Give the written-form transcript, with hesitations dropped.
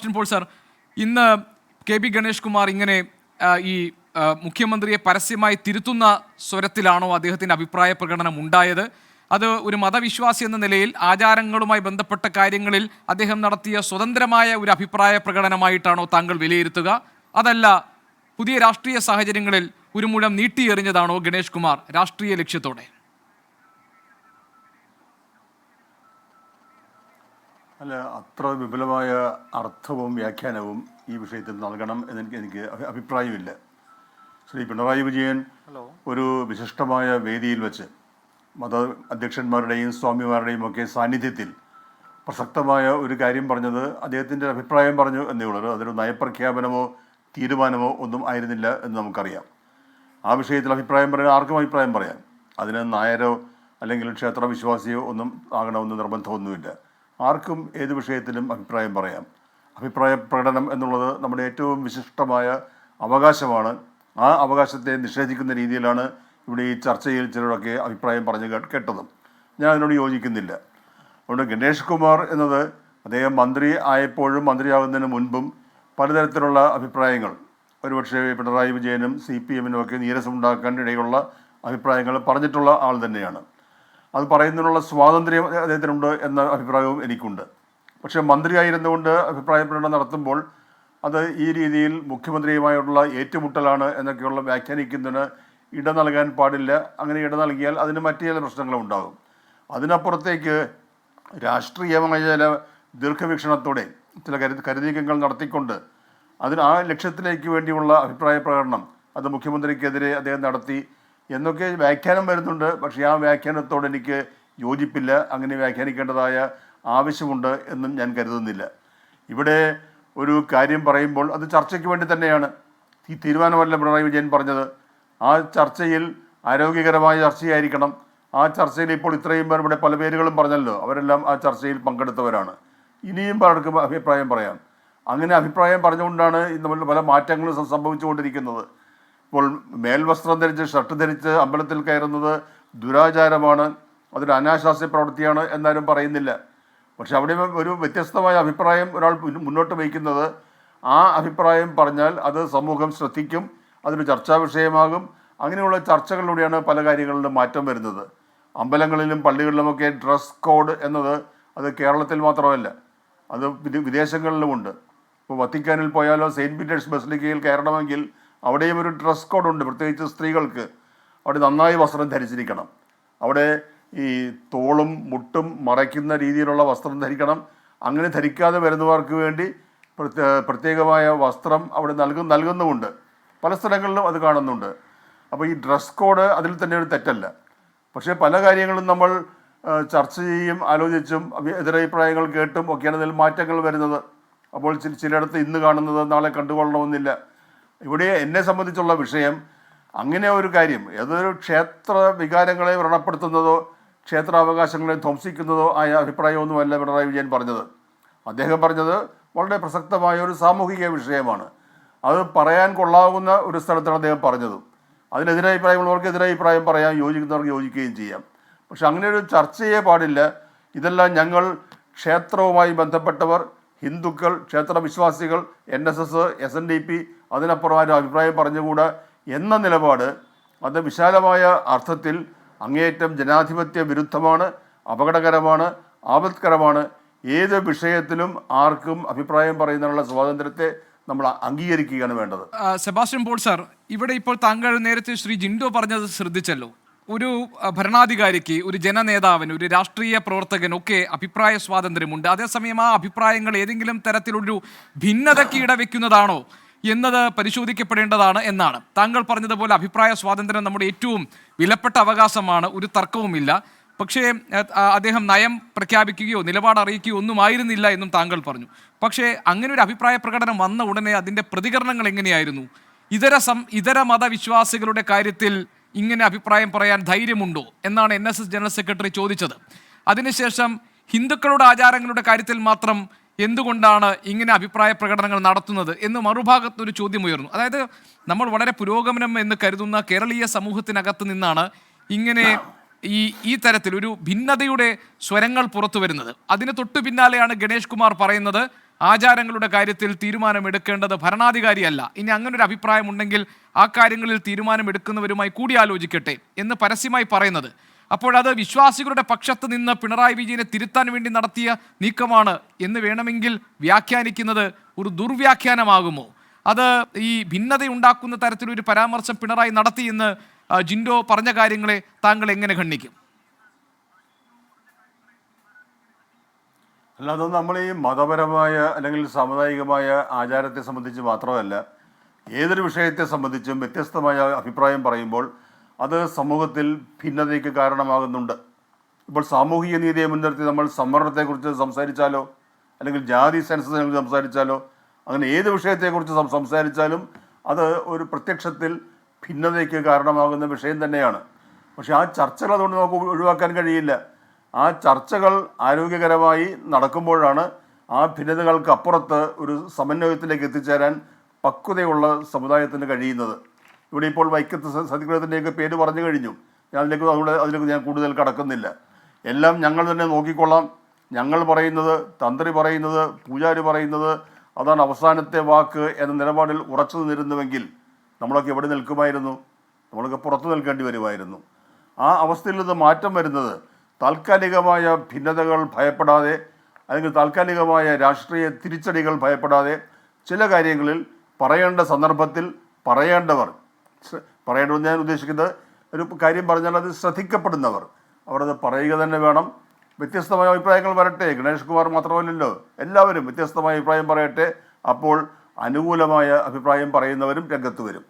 Sebastian Paul sir, ഇന്ന് K B Ganesh Kumar ഇങ്ങനെ ഈ മുഖ്യമന്ത്രിയെ പരസ്യമായി തിരുത്തുന്ന സ്വരത്തിലാണോ അദ്ദേഹത്തിൻ്റെ അഭിപ്രായ പ്രകടനം ഉണ്ടായത്? അത് ഒരു മതവിശ്വാസി എന്ന നിലയിൽ ആചാരങ്ങളുമായി ബന്ധപ്പെട്ട കാര്യങ്ങളിൽ അദ്ദേഹം നടത്തിയ സ്വതന്ത്രമായ ഒരു അഭിപ്രായ പ്രകടനമായിട്ടാണോ താങ്കൾ വിലയിരുത്തുക? അതല്ല പുതിയ രാഷ്ട്രീയ സാഹചര്യങ്ങളിൽ ഒരു മുഴം നീട്ടിയെറിഞ്ഞതാണോ ഗണേഷ് കുമാർ രാഷ്ട്രീയ ലക്ഷ്യത്തോടെ? അല്ല, അത്ര വിപുലമായ അർത്ഥവും വ്യാഖ്യാനവും ഈ വിഷയത്തിൽ നൽകണം എനിക്ക് അഭിപ്രായമില്ല. ശ്രീ പിണറായി വിജയൻ ഒരു വിശിഷ്ടമായ വേദിയിൽ വെച്ച് മത അധ്യക്ഷന്മാരുടെയും സ്വാമിമാരുടെയും ഒക്കെ സാന്നിധ്യത്തിൽ പ്രസക്തമായ ഒരു കാര്യം പറഞ്ഞത് അദ്ദേഹത്തിൻ്റെ അഭിപ്രായം പറഞ്ഞു എന്നേ ഉള്ളൂ. അതൊരു നയപ്രഖ്യാപനമോ തീരുമാനമോ ഒന്നും ആയിരുന്നില്ല എന്ന് നമുക്കറിയാം. ആ വിഷയത്തിൽ അഭിപ്രായം പറയാൻ ആർക്കും അഭിപ്രായം പറയാം. അതിന് നായരോ അല്ലെങ്കിൽ ക്ഷേത്രവിശ്വാസിയോ ഒന്നും ആകണമെന്ന് നിർബന്ധമൊന്നുമില്ല. ആർക്കും ഏത് വിഷയത്തിലും അഭിപ്രായം പറയാം. അഭിപ്രായ പ്രകടനം എന്നുള്ളത് നമ്മുടെ ഏറ്റവും വിശിഷ്ടമായ അവകാശമാണ്. ആ അവകാശത്തെ നിഷേധിക്കുന്ന രീതിയിലാണ് ഇവിടെ ഈ ചർച്ചയിൽ ചിലരൊക്കെ അഭിപ്രായം പറഞ്ഞു കേട്ടതും. ഞാൻ അതിനോട് യോജിക്കുന്നില്ല. അതുകൊണ്ട് ഗണേഷ് കുമാർ എന്നത് അദ്ദേഹം മന്ത്രി ആയപ്പോഴും മന്ത്രിയാകുന്നതിന് മുൻപും പലതരത്തിലുള്ള അഭിപ്രായങ്ങൾ, ഒരുപക്ഷെ പിണറായി വിജയനും CPM ഒക്കെ നീരസമുണ്ടാക്കാൻ ഇടയുള്ള അഭിപ്രായങ്ങൾ പറഞ്ഞിട്ടുള്ള ആൾ തന്നെയാണ്. അത് പറയുന്നതിനുള്ള സ്വാതന്ത്ര്യം അദ്ദേഹത്തിനുണ്ട് എന്ന അഭിപ്രായവും എനിക്കുണ്ട്. പക്ഷേ മന്ത്രിയായിരുന്നുകൊണ്ട് അഭിപ്രായ പ്രകടനം നടത്തുമ്പോൾ അത് ഈ രീതിയിൽ മുഖ്യമന്ത്രിയുമായുള്ള ഏറ്റുമുട്ടലാണ് എന്നൊക്കെയുള്ള വ്യാഖ്യാനിക്കുന്നതിന് ഇട നൽകാൻ പാടില്ല. അങ്ങനെ ഇട നൽകിയാൽ അതിന് മറ്റു ചില പ്രശ്നങ്ങളും ഉണ്ടാകും. അതിനപ്പുറത്തേക്ക് രാഷ്ട്രീയമായ ചില ദീർഘവീക്ഷണത്തോടെ ചില കരുനീക്കങ്ങൾ നടത്തിക്കൊണ്ട് ആ ലക്ഷ്യത്തിലേക്ക് വേണ്ടിയുള്ള അഭിപ്രായ പ്രകടനം അത് മുഖ്യമന്ത്രിക്കെതിരെ അദ്ദേഹം നടത്തി എന്നൊക്കെ വ്യാഖ്യാനം വരുന്നുണ്ട്. പക്ഷേ ആ വ്യാഖ്യാനത്തോട് എനിക്ക് യോജിപ്പില്ല. അങ്ങനെ വ്യാഖ്യാനിക്കേണ്ടതായ ആവശ്യമുണ്ട് എന്നും ഞാൻ കരുതുന്നില്ല. ഇവിടെ ഒരു കാര്യം പറയുമ്പോൾ അത് ചർച്ചയ്ക്ക് വേണ്ടി തന്നെയാണ്. ഈ തീരുമാനമല്ല പിണറായി വിജയൻ പറഞ്ഞത്. ആ ചർച്ചയിൽ ആരോഗ്യകരമായ ചർച്ചയായിരിക്കണം. ആ ചർച്ചയിൽ ഇപ്പോൾ ഇത്രയും പേർ ഇവിടെ പല പേരുകളും പറഞ്ഞല്ലോ, അവരെല്ലാം ആ ചർച്ചയിൽ പങ്കെടുത്തവരാണ്. ഇനിയും പലർക്കും അഭിപ്രായം പറയാം. അങ്ങനെ അഭിപ്രായം പറഞ്ഞുകൊണ്ടാണ് ഇന്ന് പല മാറ്റങ്ങളും സംഭവിച്ചുകൊണ്ടിരിക്കുന്നത്. ഇപ്പോൾ മേൽവസ്ത്രം ധരിച്ച് ഷർട്ട് ധരിച്ച് അമ്പലത്തിൽ കയറുന്നത് ദുരാചാരമാണ്, അതൊരു അനാശാസ്യ പ്രവൃത്തിയാണ് എന്നാരും പറയുന്നില്ല. പക്ഷെ അവിടെ ഒരു വ്യത്യസ്തമായ അഭിപ്രായം ഒരാൾ മുന്നോട്ട് വയ്ക്കുന്നത്, ആ അഭിപ്രായം പറഞ്ഞാൽ അത് സമൂഹം ശ്രദ്ധിക്കും, അതൊരു ചർച്ചാ വിഷയമാകും. അങ്ങനെയുള്ള ചർച്ചകളിലൂടെയാണ് പല കാര്യങ്ങളിലും മാറ്റം വരുന്നത്. അമ്പലങ്ങളിലും പള്ളികളിലുമൊക്കെ ഡ്രസ് കോഡ് എന്നത് അത് കേരളത്തിൽ മാത്രമല്ല, അത് വിദേശങ്ങളിലുമുണ്ട്. ഇപ്പോൾ വത്തിക്കാനിൽ പോയാലോ സെയിൻറ്റ് പീറ്റേഴ്സ് ബസിലിക്കയിൽ കയറണമെങ്കിൽ അവിടെയും ഒരു ഡ്രസ് കോഡുണ്ട്. പ്രത്യേകിച്ച് സ്ത്രീകൾക്ക് അവിടെ നന്നായി വസ്ത്രം ധരിച്ചിരിക്കണം. അവിടെ ഈ തോളും മുട്ടും മറയ്ക്കുന്ന രീതിയിലുള്ള വസ്ത്രം ധരിക്കണം. അങ്ങനെ ധരിക്കാതെ വരുന്നവർക്ക് വേണ്ടി പ്രത്യേകമായ വസ്ത്രം അവിടെ നൽകുന്നുമുണ്ട്. പല സ്ഥലങ്ങളിലും അത് കാണുന്നുണ്ട്. അപ്പോൾ ഈ ഡ്രസ് കോഡ് അതിൽ തന്നെ ഒരു തെറ്റല്ല. പക്ഷേ പല കാര്യങ്ങളും നമ്മൾ ചർച്ച ചെയ്യും, ആലോചിച്ചും എതിരഭിപ്രായങ്ങൾ കേട്ടും ഒക്കെയാണ് ഇതിൽ മാറ്റങ്ങൾ വരുന്നത്. അപ്പോൾ ചിലയിടത്ത് ഇന്ന് കാണുന്നത് നാളെ കണ്ടുകൊള്ളണമെന്നില്ല. ഇവിടെ എന്നെ സംബന്ധിച്ചുള്ള വിഷയം അങ്ങനെ ഒരു കാര്യം, ഏതൊരു ക്ഷേത്ര വികാരങ്ങളെ വ്രണപ്പെടുത്തുന്നതോ ക്ഷേത്രാവകാശങ്ങളെ ധ്വംസിക്കുന്നതോ ആയ അഭിപ്രായമൊന്നുമല്ല പിണറായി വിജയൻ പറഞ്ഞത്. അദ്ദേഹം പറഞ്ഞത് വളരെ പ്രസക്തമായ ഒരു സാമൂഹിക വിഷയമാണ്. അത് പറയാൻ കൊള്ളാവുന്ന ഒരു സ്ഥലത്താണ് അദ്ദേഹം പറഞ്ഞത്. അതിനെതിരഭിപ്രായമുള്ളവർക്ക് എതിരഭിപ്രായം പറയാം, യോജിക്കുന്നവർക്ക് യോജിക്കുകയും ചെയ്യാം. പക്ഷെ അങ്ങനെ ഒരു ചർച്ചയെ പാടില്ല. ഇതെല്ലാം ഞങ്ങൾ ക്ഷേത്രവുമായി ബന്ധപ്പെട്ടവർ, ഹിന്ദുക്കൾ, ക്ഷേത്രവിശ്വാസികൾ, NSS, SNDP അതിനപ്പുറം ആരും അഭിപ്രായം പറഞ്ഞുകൂടാ എന്ന നിലപാട് അത് വിശാലമായ അർത്ഥത്തിൽ അങ്ങേയറ്റം ജനാധിപത്യ വിരുദ്ധമാണ്, അപകടകരമാണ്, ആപത്കരമാണ്. ഏത് വിഷയത്തിലും ആർക്കും അഭിപ്രായം പറയുന്നതിനുള്ള സ്വാതന്ത്ര്യത്തെ നമ്മൾ അംഗീകരിക്കുകയാണ് വേണ്ടത്. സെബാസ്റ്റ്യൻ പോൾ സർ, ഇവിടെ ഇപ്പോൾ താങ്കൾ നേരത്തെ ശ്രീ ജിൻഡോ പറഞ്ഞത് ശ്രദ്ധിച്ചല്ലോ. ഒരു ഭരണാധികാരിക്ക്, ഒരു ജനനേതാവിന്, ഒരു രാഷ്ട്രീയ പ്രവർത്തകനൊക്കെ അഭിപ്രായ സ്വാതന്ത്ര്യമുണ്ട്. അതേസമയം ആ അഭിപ്രായങ്ങൾ ഏതെങ്കിലും തരത്തിലൊരു ഭിന്നതയ്ക്ക് ഇടവെക്കുന്നതാണോ എന്നത് പരിശോധിക്കപ്പെടേണ്ടതാണ് എന്നാണ് താങ്കൾ പറഞ്ഞതുപോലെ. അഭിപ്രായ സ്വാതന്ത്ര്യം നമ്മുടെ ഏറ്റവും വിലപ്പെട്ട അവകാശമാണ്, ഒരു തർക്കവുമില്ല. പക്ഷേ അദ്ദേഹം നയം പ്രഖ്യാപിക്കുകയോ നിലപാട് അറിയിക്കുകയോ ഒന്നും ആയിരുന്നില്ല എന്നും താങ്കൾ പറഞ്ഞു. പക്ഷേ അങ്ങനെ ഒരു അഭിപ്രായ പ്രകടനം വന്ന ഉടനെ അതിൻ്റെ പ്രതികരണങ്ങൾ എങ്ങനെയായിരുന്നു? ഇതര മതവിശ്വാസികളുടെ കാര്യത്തിൽ ഇങ്ങനെ അഭിപ്രായം പറയാൻ ധൈര്യമുണ്ടോ എന്നാണ് NSS ജനറൽ സെക്രട്ടറി ചോദിച്ചത്. അതിനുശേഷം ഹിന്ദുക്കളുടെ ആചാരങ്ങളുടെ കാര്യത്തിൽ മാത്രം എന്തുകൊണ്ടാണ് ഇങ്ങനെ അഭിപ്രായ പ്രകടനങ്ങൾ നടത്തുന്നത് എന്ന് മറുഭാഗത്തൊരു ചോദ്യം ഉയർന്നു. അതായത് നമ്മൾ വളരെ പുരോഗമനം എന്ന് കരുതുന്ന കേരളീയ സമൂഹത്തിനകത്ത് നിന്നാണ് ഇങ്ങനെ ഈ തരത്തിൽ ഒരു ഭിന്നതയുടെ സ്വരങ്ങൾ പുറത്തു വരുന്നത്. അതിന് തൊട്ടു പിന്നാലെയാണ് ഗണേഷ് കുമാർ പറയുന്നത് ആചാരങ്ങളുടെ കാര്യത്തിൽ തീരുമാനമെടുക്കേണ്ടത് ഭരണാധികാരിയല്ല, ഇനി അങ്ങനൊരു അഭിപ്രായം ഉണ്ടെങ്കിൽ ആ കാര്യങ്ങളിൽ തീരുമാനമെടുക്കുന്നവരുമായി കൂടിയാലോചിക്കട്ടെ എന്ന് പരസ്യമായി പറയുന്നത്, അപ്പോഴത് വിശ്വാസികളുടെ പക്ഷത്ത് നിന്ന് പിണറായി വിജയനെ തിരുത്താൻ വേണ്ടി നടത്തിയ നീക്കമാണ് എന്ന് വേണമെങ്കിൽ വ്യാഖ്യാനിക്കുന്നത് ഒരു ദുർവ്യാഖ്യാനമാകുമോ? അത് ഈ ഭിന്നതയുണ്ടാക്കുന്ന തരത്തിലൊരു പരാമർശം പിണറായി നടത്തിയെന്ന് ജിൻഡോ പറഞ്ഞ കാര്യങ്ങളെ താങ്കൾ എങ്ങനെ ഖണ്ഡിക്കും? അല്ലാതെ നമ്മൾ ഈ മതപരമായ അല്ലെങ്കിൽ സാമുദായികമായ ആചാരത്തെ സംബന്ധിച്ച് മാത്രമല്ല, ഏതൊരു വിഷയത്തെ സംബന്ധിച്ചും വ്യത്യസ്തമായ അഭിപ്രായം പറയുമ്പോൾ അത് സമൂഹത്തിൽ ഭിന്നതയ്ക്ക് കാരണമാകുന്നുണ്ട്. ഇപ്പോൾ സാമൂഹിക നീതിയെ മുൻനിർത്തി നമ്മൾ സംവരണത്തെക്കുറിച്ച് സംസാരിച്ചാലോ, അല്ലെങ്കിൽ ജാതി സെൻസസിനെ കുറിച്ച് സംസാരിച്ചാലോ, അങ്ങനെ ഏത് വിഷയത്തെക്കുറിച്ച് സംസാരിച്ചാലും അത് ഒരു പ്രത്യക്ഷത്തിൽ ഭിന്നതയ്ക്ക് കാരണമാകുന്ന വിഷയം തന്നെയാണ്. പക്ഷെ ആ ചർച്ചകൾ അതുകൊണ്ട് നമുക്ക് ഒഴിവാക്കാൻ കഴിയില്ല. ആ ചർച്ചകൾ ആരോഗ്യകരമായി നടക്കുമ്പോഴാണ് ആ ഭിന്നതകൾക്ക് അപ്പുറത്ത് ഒരു സമന്വയത്തിലേക്ക് എത്തിച്ചേരാൻ പക്വതയുള്ള സമുദായത്തിന് കഴിയുന്നത്. ഇവിടെ ഇപ്പോൾ വൈക്കത്ത് സത്യഗ്രഹത്തിൻ്റെയൊക്കെ പേര് പറഞ്ഞു കഴിഞ്ഞു. ഞാൻ അതിലേക്ക് ഞാൻ കൂടുതൽ കടക്കുന്നില്ല. എല്ലാം ഞങ്ങൾ തന്നെ നോക്കിക്കൊള്ളാം, ഞങ്ങൾ പറയുന്നത്, തന്ത്രി പറയുന്നത്, പൂജാരി പറയുന്നത് അതാണ് അവസാനത്തെ വാക്ക് എന്ന നിലപാടിൽ ഉറച്ചു നിന്നിരുന്നുവെങ്കിൽ നമ്മളൊക്കെ എവിടെ നിൽക്കുമായിരുന്നു? നമ്മളൊക്കെ പുറത്തു നിൽക്കേണ്ടി വരുമായിരുന്നു. ആ അവസ്ഥയിൽ നിന്ന് മാറ്റം വരുന്നത് താൽക്കാലികമായ ഭിന്നതകൾ ഭയപ്പെടാതെ, അല്ലെങ്കിൽ താൽക്കാലികമായ രാഷ്ട്രീയ തിരിച്ചടികൾ ഭയപ്പെടാതെ ചില കാര്യങ്ങളിൽ പറയേണ്ട സന്ദർഭത്തിൽ പറയേണ്ടതെന്ന് ഞാൻ ഉദ്ദേശിക്കുന്നത്, ഒരു കാര്യം പറഞ്ഞാൽ അത് ശ്രദ്ധിക്കപ്പെടുന്നവർ അവരത് പറയുക തന്നെ വേണം. വ്യത്യസ്തമായ അഭിപ്രായങ്ങൾ വരട്ടെ, ഗണേഷ് കുമാർ മാത്രമല്ലല്ലോ, എല്ലാവരും വ്യത്യസ്തമായ അഭിപ്രായം പറയട്ടെ. അപ്പോൾ അനുകൂലമായ അഭിപ്രായം പറയുന്നവരും രംഗത്ത് വരും.